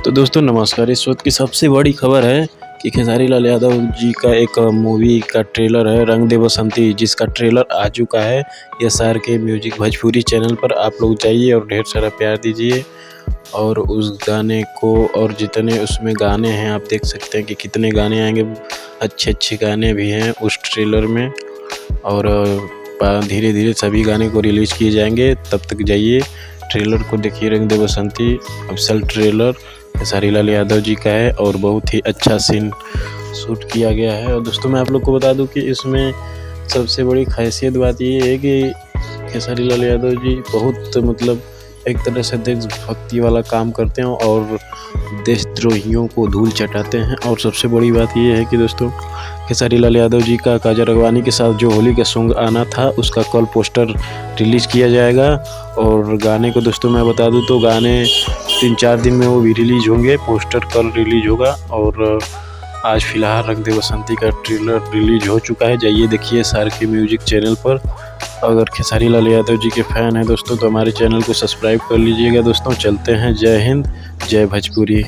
तो दोस्तों नमस्कार। इस वक्त की सबसे बड़ी खबर है कि खेसारी लाल यादव जी का एक मूवी का ट्रेलर है रंग दे बसंती, जिसका ट्रेलर आ चुका है SR के म्यूजिक भोजपुरी चैनल पर। आप लोग जाइए और ढेर सारा प्यार दीजिए और उस गाने को, और जितने उसमें गाने हैं आप देख सकते हैं कि कितने गाने आएंगे। अच्छे अच्छे गाने भी हैं उस ट्रेलर में और धीरे धीरे सभी गाने को रिलीज़ किए जाएंगे। तब तक जाइए ट्रेलर को देखिए। रंग दे बसंती ऑफिशियल ट्रेलर खेसारी लाल यादव जी का है और बहुत ही अच्छा सीन शूट किया गया है। और दोस्तों मैं आप लोग को बता दूं कि इसमें सबसे बड़ी खासियत बात ये है कि खेसारी लाल यादव जी बहुत मतलब एक तरह से देशभक्ति वाला काम करते हैं और देशद्रोहियों को धूल चटाते हैं। और सबसे बड़ी बात ये है कि दोस्तों खेसारी लाल यादव जी का काजल राघवानी के साथ जो होली का सॉन्ग आना था उसका कल पोस्टर रिलीज़ किया जाएगा। और गाने को दोस्तों मैं बता दूं तो गाने 3-4 दिन में वो भी रिलीज़ होंगे। पोस्टर कल रिलीज़ होगा और आज फ़िलहाल रंग दे बसंती का ट्रेलर रिलीज़ हो चुका है। जाइए देखिए SR के म्यूजिक चैनल पर। अगर खेसारी लाल यादव जी के फ़ैन हैं दोस्तों तो हमारे चैनल को सब्सक्राइब कर लीजिएगा। दोस्तों चलते हैं। जय हिंद, जय भोजपुरी।